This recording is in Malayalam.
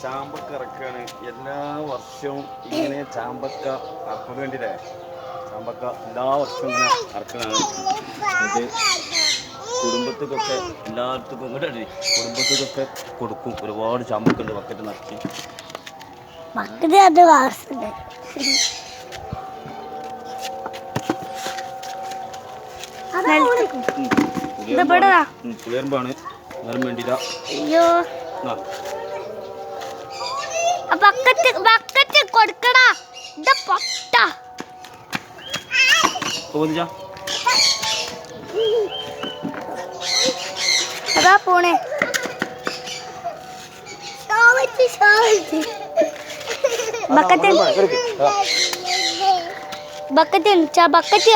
ചാമ്പക്ക ഇറക്കാണ് എല്ലാ വർഷവും ഇങ്ങനെ ചാമ്പക്ക ഇറക്കാൻ വേണ്ടിയില്ലേ ചാമ്പക്ക എല്ലാ വർഷവും ഇങ്ങനെ ഇറക്കണാണ് അത് കുടുംബത്തിക്കൊക്കെ എല്ലാവർക്കും കുടുംബത്തിക്കൊക്കെ കൊടുക്കും ഒരുപാട് ചാമ്പക്കുണ്ട് ബക്കറ്റ് നിറച്ച് പുളിയർമ്പാണ് നേരം വേണ്ടിയില്ല കൊടുക്കടാ അതാ പോണേ ബക്കറ്റ് ബക്കറ്റ്